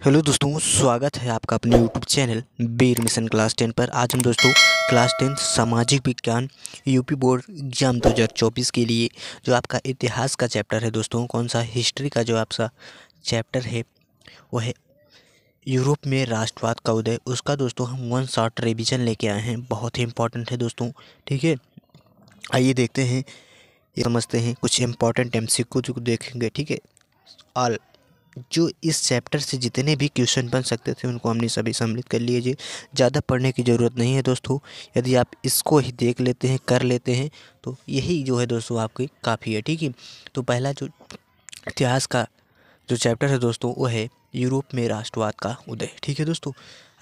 Hello दोस्तों, स्वागत है आपका अपने यूट्यूब चैनल बीर मिशन क्लास 10 पर। आज हम दोस्तों क्लास 10 सामाजिक विज्ञान यूपी बोर्ड एग्जाम 2024 के लिए जो आपका इतिहास का चैप्टर है दोस्तों, कौन सा हिस्ट्री का जो आपका चैप्टर है वो है यूरोप में राष्ट्रवाद का उदय। उसका दोस्तों हम वन शॉट रिवीजन लेके आए हैं, बहुत ही इंपॉर्टेंट है दोस्तों। ठीक है, आइए देखते हैं, ये समझते हैं कुछ इंपॉर्टेंट एमसीक्यू जो देखेंगे। ठीक है, ऑल जो इस चैप्टर से जितने भी क्वेश्चन बन सकते थे उनको हमने सभी सम्मिलित कर लीजिए। ज़्यादा पढ़ने की ज़रूरत नहीं है दोस्तों, यदि आप इसको ही देख लेते हैं, कर लेते हैं तो यही जो है दोस्तों आपकी काफ़ी है। ठीक है, तो पहला जो इतिहास का जो चैप्टर है दोस्तों वो है यूरोप में राष्ट्रवाद का उदय। ठीक है दोस्तों,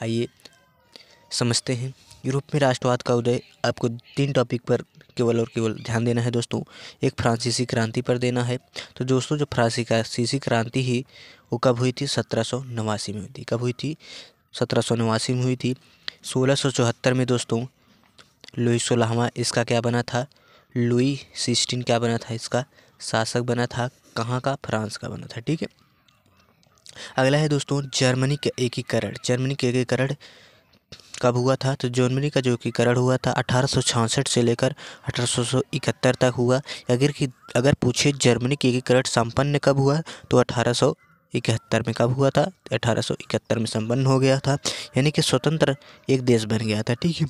आइए समझते हैं। यूरोप में राष्ट्रवाद का उदय, आपको 3 टॉपिक पर केवल और केवल ध्यान देना है दोस्तों। एक फ्रांसीसी क्रांति पर देना है। तो दोस्तों जो फ्रांसीसी क्रांति ही वो कब हुई थी? 1789 में हुई थी। कब हुई थी? 1789 में हुई थी। 1674 में दोस्तों लुई 16वां इसका क्या बना था? लुई 16 क्या बना था? इसका शासक बना था। कहाँ का? फ्रांस का बना था। ठीक है, अगला है दोस्तों जर्मनी का एकीकरण। जर्मनी का एकीकरण कब हुआ था? तो जर्मनी का जो एकीकरण हुआ था 1866 से लेकर 1871 तक हुआ। अगर पूछे जर्मनी की एकीकरण संपन्न कब हुआ तो 1871 में। कब हुआ था? 1871 में संपन्न हो गया था, यानी कि स्वतंत्र एक देश बन गया था। ठीक है,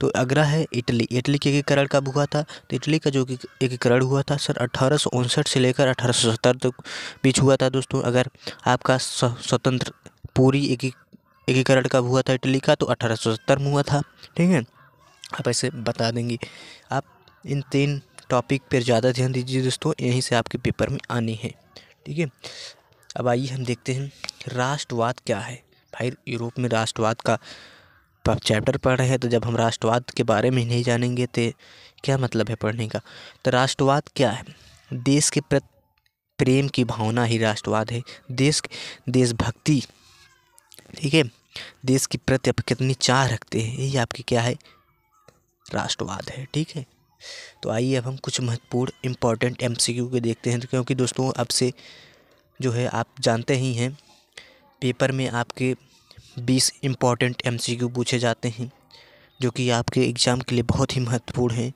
तो अगला है इटली। इटली के एकीकरण कब हुआ था? तो इटली का जो एकीकरण हुआ था सर 1859 से लेकर 1870 तक बीच हुआ था दोस्तों। अगर आपका स्वतंत्र पूरी एकीकरण कब हुआ था इटली का? तो 1870 में हुआ था। ठीक है, आप ऐसे बता देंगे। आप इन 3 टॉपिक पर ज़्यादा ध्यान दीजिए दोस्तों, यहीं से आपके पेपर में आनी है। ठीक है, अब आइए हम देखते हैं राष्ट्रवाद क्या है। भाई यूरोप में राष्ट्रवाद का आप चैप्टर पढ़ रहे हैं, तो जब हम राष्ट्रवाद के बारे में नहीं जानेंगे तो क्या मतलब है पढ़ने का? तो राष्ट्रवाद क्या है? देश के प्रति प्रेम की भावना ही राष्ट्रवाद है। देशभक्ति। ठीक है, देश के प्रति आप कितनी चाह रखते हैं, यही आपकी क्या है? राष्ट्रवाद है। ठीक है, तो आइए अब हम कुछ महत्वपूर्ण इम्पॉर्टेंट एमसीक्यू को देखते हैं। तो क्योंकि दोस्तों अब से जो है आप जानते ही हैं पेपर में आपके 20 इम्पॉर्टेंट एमसीक्यू पूछे जाते हैं, जो कि आपके एग्ज़ाम के लिए बहुत ही महत्वपूर्ण है।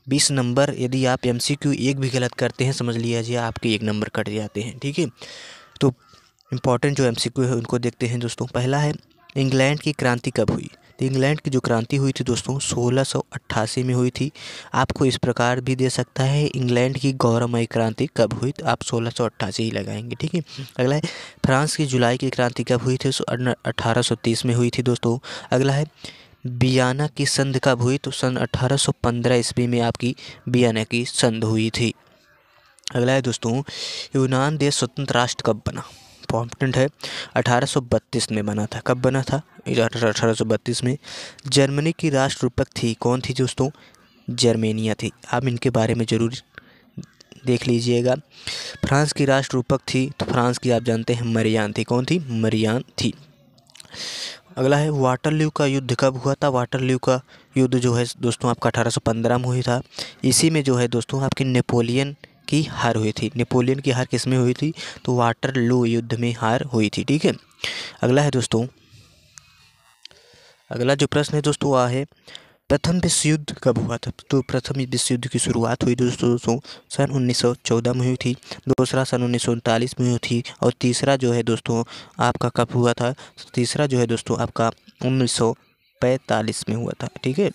20 नंबर, यदि आप एमसीक्यू एक भी गलत करते हैं समझ लीजिए आपके 1 नंबर कट जाते हैं। ठीक है, तो इम्पॉर्टेंट जो एमसीक्यू है उनको देखते हैं दोस्तों। पहला है इंग्लैंड की क्रांति कब हुई? तो इंग्लैंड की जो क्रांति हुई थी दोस्तों 1688 में हुई थी। आपको इस प्रकार भी दे सकता है इंग्लैंड की गौरवमयी क्रांति कब हुई? तो आप 1688 ही लगाएंगे। ठीक है, अगला है फ्रांस की जुलाई की क्रांति कब हुई थी? 1830 में हुई थी दोस्तों। अगला है वियना की संधि कब हुई? तो सन 1815 ईस्वी में आपकी वियना की संधि हुई थी। अगला है दोस्तों यूनान देश स्वतंत्र राष्ट्र कब बना? इम्पॉर्टेंट है, 1832 में बना था। कब बना था? 1832 में। जर्मनी की राष्ट्र रूपक थी कौन थी दोस्तों? जर्मेनिया थी। आप इनके बारे में ज़रूर देख लीजिएगा। फ्रांस की राष्ट्र रूपक थी तो फ्रांस की आप जानते हैं मरियान थी। कौन थी? मरियान थी। अगला है वाटरलू का युद्ध कब हुआ था? वाटरलू का युद्ध जो है दोस्तों आपका 1815 में हुआ था। इसी में जो है दोस्तों आपकी नेपोलियन की हार हुई थी। नेपोलियन की हार किस में हुई थी? तो वाटरलू युद्ध में हार हुई थी। ठीक है, अगला है दोस्तों, अगला जो प्रश्न है दोस्तों वह है प्रथम विश्व युद्ध कब हुआ था? तो प्रथम विश्व युद्ध की शुरुआत हुई दोस्तों सन 1914 में हुई थी। दूसरा सन 1939 में हुई थी। और तीसरा जो है दोस्तों आपका कब हुआ था? तीसरा जो है दोस्तों आपका 1945 में हुआ था। ठीक है,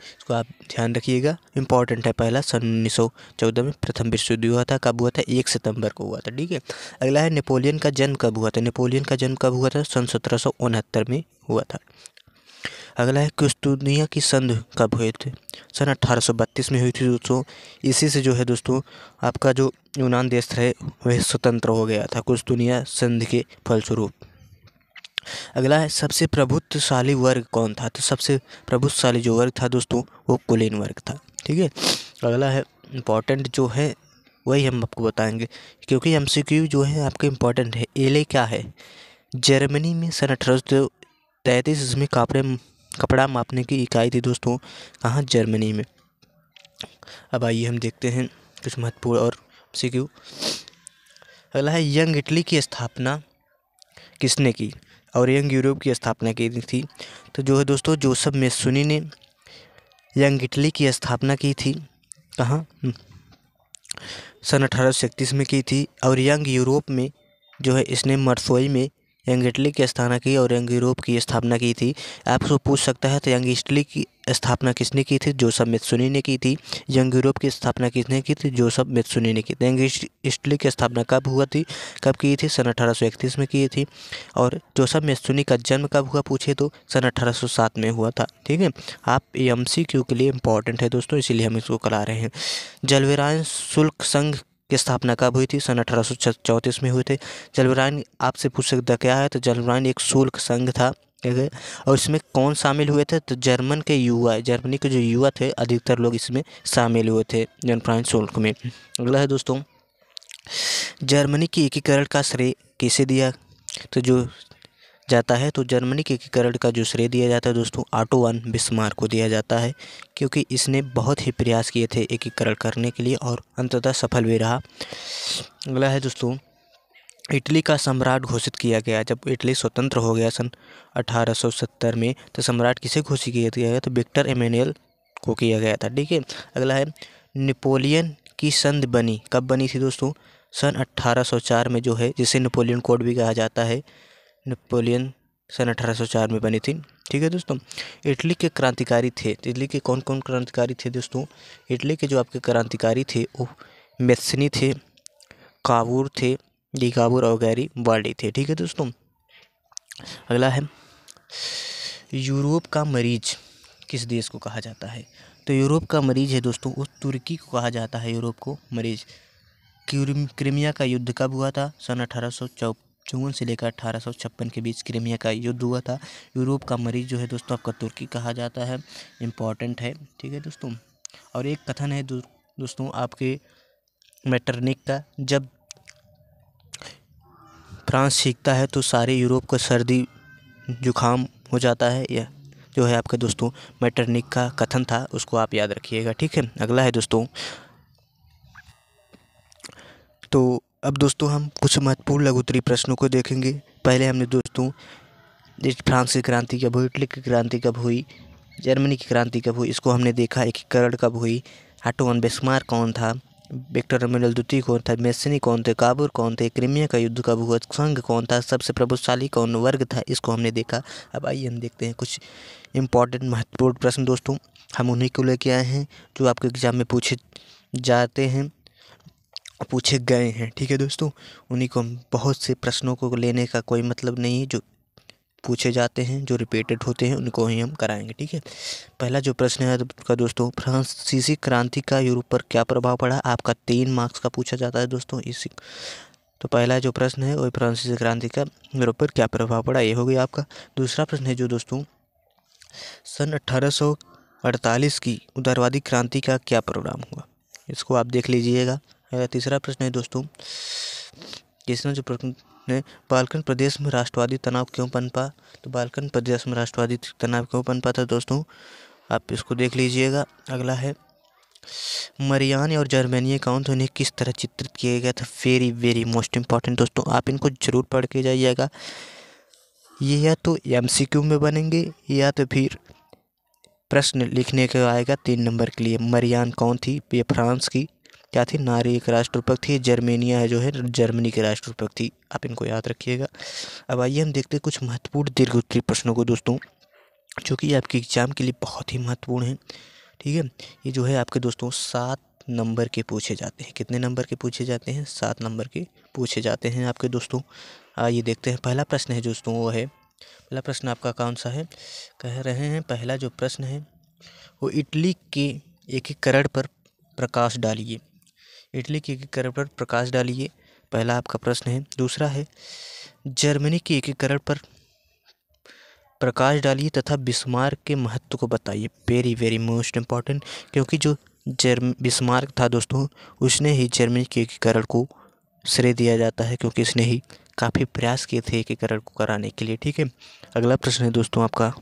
इसको आप ध्यान रखिएगा, इंपॉर्टेंट है। पहला सन 1914 में प्रथम विश्व युद्ध हुआ था। कब हुआ था? 1 सितंबर को हुआ था। ठीक है, अगला है नेपोलियन का जन्म कब हुआ था? नेपोलियन का जन्म कब हुआ था? सन 1769 में हुआ था। अगला है कुस्तुनिया की संधि कब हुए थे? सन 1832 में हुई थी दोस्तों। इसी से जो है दोस्तों आपका जो यूनान देश है वह स्वतंत्र हो गया था कुस्तुनिया संधि के फलस्वरूप। अगला है सबसे प्रभुत्वशाली वर्ग कौन था? तो सबसे प्रभुत्वशाली जो वर्ग था दोस्तों वो कुलीन वर्ग था। ठीक है, अगला है इम्पॉर्टेंट जो है वही हम आपको बताएंगे, क्योंकि एमसीक्यू जो है आपके इम्पॉर्टेंट है। एले क्या है? जर्मनी में सन 1833 में कपड़ा मापने की इकाई थी दोस्तों। कहाँ? जर्मनी में। अब आइए हम देखते हैं कुछ महत्वपूर्ण और एमसीक्यू। अगला है यंग इटली की स्थापना किसने की और यंग यूरोप की स्थापना की थी? तो जो है दोस्तों जोसेफ मेस्सुनी ने यंग इटली की स्थापना की थी। कहाँ? सन 1831 में की थी। और यंग यूरोप में जो है इसने मर्सोई में यंग इटली की स्थापना की और यंग यूरोप की स्थापना की थी। आपसे पूछ सकता है तो यंग इटली की स्थापना किसने की थी? जोसेफ मेस्सुनी ने की थी। यंग यूरोप की स्थापना किसने की थी? जोसेफ मेस्सुनी ने की थी। यंग इटली की स्थापना कब हुआ थी? कब की थी? सन 1831 में की थी। और जोसेफ मेस्सुनी का जन्म कब हुआ पूछे तो सन 1807 में हुआ था। ठीक है, आप MCQ के लिए इम्पोर्टेंट है दोस्तों, इसीलिए हम इसको करा रहे हैं। जलविरायन शुल्क संघ की स्थापना कब हुई थी? सन 1834 में हुए थे। जलविरायन आपसे पूछ सकता क्या है? तो जलविरायन एक शुल्क संघ था, ठीक है। और इसमें कौन शामिल हुए थे? तो जर्मन के युवा, जर्मनी के जो युवा थे अधिकतर लोग इसमें शामिल हुए थे जलविरायन शुल्क में। अगला है दोस्तों, जर्मनी की एकीकरण का श्रेय किसे दिया तो जो जाता है? तो जर्मनी के एकीकरण का जो श्रेय दिया जाता है दोस्तों ऑटो वन बिस्मार्क को दिया जाता है, क्योंकि इसने बहुत ही प्रयास किए थे एकीकरण करने के लिए और अंततः सफल भी रहा। अगला है दोस्तों, इटली का सम्राट घोषित किया गया जब इटली स्वतंत्र हो गया सन 1870 में, तो सम्राट किसे घोषित किया गया? तो विक्टर एमेनुएल को किया गया था। ठीक है, अगला है नेपोलियन की संधि बनी कब बनी थी दोस्तों? सन 1804 में, जो है जिसे नेपोलियन कोड भी कहा जाता है। नेपोलियन सन 1804 में बनी थी। ठीक है दोस्तों, इटली के क्रांतिकारी थे, तो इटली के कौन कौन क्रांतिकारी थे दोस्तों? इटली के जो आपके क्रांतिकारी थे वो मेस्सिनी थे, कावूर थे, कावूर और गैरीबाल्डी थे। ठीक है दोस्तों, अगला है यूरोप का मरीज किस देश को कहा जाता है? तो यूरोप का मरीज है दोस्तों उस तुर्की को कहा जाता है यूरोप को मरीज। क्रीमिया का युद्ध कब हुआ था? सन 1854 से लेकर 1856 के बीच क्रीमिया का युद्ध हुआ था। यूरोप का मरीज जो है दोस्तों आपका तुर्की कहा जाता है, इम्पॉर्टेंट है। ठीक है दोस्तों, और एक कथन है दोस्तों आपके मेटरनिक का, जब फ्रांस सीखता है तो सारे यूरोप को सर्दी जुखाम हो जाता है। यह जो है आपका दोस्तों मेटरनिक का कथन था, उसको आप याद रखिएगा। ठीक है, अगला है दोस्तों, तो अब दोस्तों हम कुछ महत्वपूर्ण लघु उत्तरीय प्रश्नों को देखेंगे। पहले हमने दोस्तों फ्रांस की क्रांति कब हुई, इटली की क्रांति कब हुई, जर्मनी की क्रांति कब हुई, इसको हमने देखा। एकीकरण कब हुई, ऑटो वन बिस्मार्क कौन था, विक्टर एमेनुएल द्वितीय कौन था, मेस्सिनी कौन थे, काबूर कौन थे, क्रीमिया का युद्ध कब हुआ, संघ कौन था, सबसे प्रभावशाली कौन वर्ग था, इसको हमने देखा। अब आइए हम देखते हैं कुछ इम्पॉर्टेंट महत्वपूर्ण प्रश्न दोस्तों। हम उन्हीं को लेके आए हैं जो आपके एग्जाम में पूछे जाते हैं, पूछे गए हैं। ठीक है दोस्तों, उन्हीं को हम बहुत से प्रश्नों को लेने का कोई मतलब नहीं है, जो पूछे जाते हैं जो रिपीटेड होते हैं उनको ही हम कराएंगे। ठीक है, पहला जो प्रश्न है आपका दोस्तों, फ्रांसीसी क्रांति का यूरोप पर क्या प्रभाव पड़ा? आपका 3 मार्क्स का पूछा जाता है दोस्तों इसी। तो पहला जो प्रश्न है वो फ्रांसीसी क्रांति का यूरोप पर क्या प्रभाव पड़ा, ये हो गया आपका। दूसरा प्रश्न है जो दोस्तों, सन 1848 की उदारवादी क्रांति का क्या परिणाम हुआ, इसको आप देख लीजिएगा। तीसरा प्रश्न है दोस्तों, तीसरा जो प्रश्न है, बाल्कन प्रदेश में राष्ट्रवादी तनाव क्यों पनपा? तो बाल्कन प्रदेश में राष्ट्रवादी तनाव क्यों पनपा था दोस्तों, आप इसको देख लीजिएगा। अगला है मरियान और जर्मेनिया कौन थे, उन्हें किस तरह चित्रित किया गया था? वेरी वेरी मोस्ट इंपॉर्टेंट दोस्तों, आप इनको जरूर पढ़ के जाइएगा। ये या तो MCQ में बनेंगे या तो फिर प्रश्न लिखने का आएगा 3 नंबर के लिए। मरियान कौन थी? ये फ्रांस की क्या थी, नारी एक राष्ट्रपति थी। जर्मेनिया है जो है जर्मनी के राष्ट्रपति थी, आप इनको याद रखिएगा। अब आइए हम देखते हैं कुछ महत्वपूर्ण दीर्घ उत्तरीय प्रश्नों को दोस्तों, जो कि आपके एग्जाम के लिए बहुत ही महत्वपूर्ण है। ठीक है, ये जो है आपके दोस्तों 7 नंबर के पूछे जाते हैं। कितने नंबर के पूछे जाते हैं? 7 नंबर के पूछे जाते हैं आपके दोस्तों। आइए देखते हैं, पहला प्रश्न है दोस्तों वो है, पहला प्रश्न आपका कौन सा है? कह रहे हैं पहला जो प्रश्न है वो इटली के एकीकरण पर प्रकाश डालिए। इटली के एकीकरण पर प्रकाश डालिए, पहला आपका प्रश्न है। दूसरा है जर्मनी के एकीकरण पर प्रकाश डालिए तथा बिस्मार्क के महत्व को बताइए। वेरी वेरी मोस्ट इम्पॉर्टेंट, क्योंकि जो बिस्मार्क था दोस्तों उसने ही जर्मनी के एकीकरण को श्रेय दिया जाता है, क्योंकि इसने ही काफ़ी प्रयास किए थे एकीकरण को कराने के लिए। ठीक है, अगला प्रश्न है दोस्तों आपका,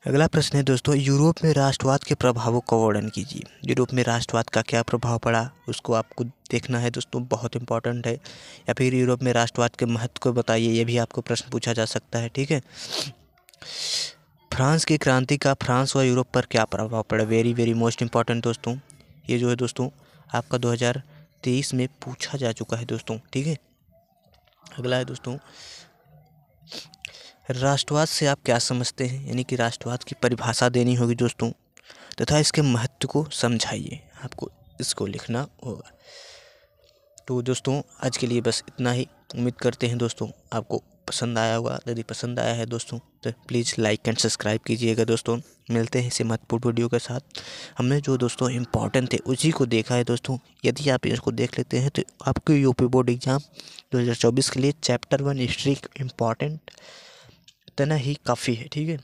अगला प्रश्न है दोस्तों, यूरोप में राष्ट्रवाद के प्रभावों का वर्णन कीजिए। यूरोप में राष्ट्रवाद का क्या प्रभाव पड़ा उसको आपको देखना है दोस्तों, बहुत इंपॉर्टेंट है। या फिर यूरोप में राष्ट्रवाद के महत्व को बताइए, ये भी आपको प्रश्न पूछा जा सकता है। ठीक है। फ्रांस की क्रांति का फ्रांस व यूरोप पर क्या प्रभाव पड़ा, वेरी वेरी मोस्ट इंपॉर्टेंट दोस्तों। ये जो है दोस्तों आपका 2023 में पूछा जा चुका है दोस्तों। ठीक है। अगला है दोस्तों, राष्ट्रवाद से आप क्या समझते हैं, यानी कि राष्ट्रवाद की परिभाषा देनी होगी दोस्तों, तथा इसके महत्व को समझाइए, आपको इसको लिखना होगा। तो दोस्तों आज के लिए बस इतना ही। उम्मीद करते हैं दोस्तों आपको पसंद आया होगा। यदि पसंद आया है दोस्तों तो प्लीज़ लाइक एंड सब्सक्राइब कीजिएगा दोस्तों। मिलते हैं इसे महत्वपूर्ण वीडियो के साथ। हमने जो दोस्तों इम्पॉर्टेंट थे उसी को देखा है दोस्तों। यदि आप इसको देख लेते हैं तो आपके यूपी बोर्ड एग्ज़ाम 2024 के लिए चैप्टर 1 हिस्ट्री इम्पॉर्टेंट इतना ही काफ़ी है। ठीक है।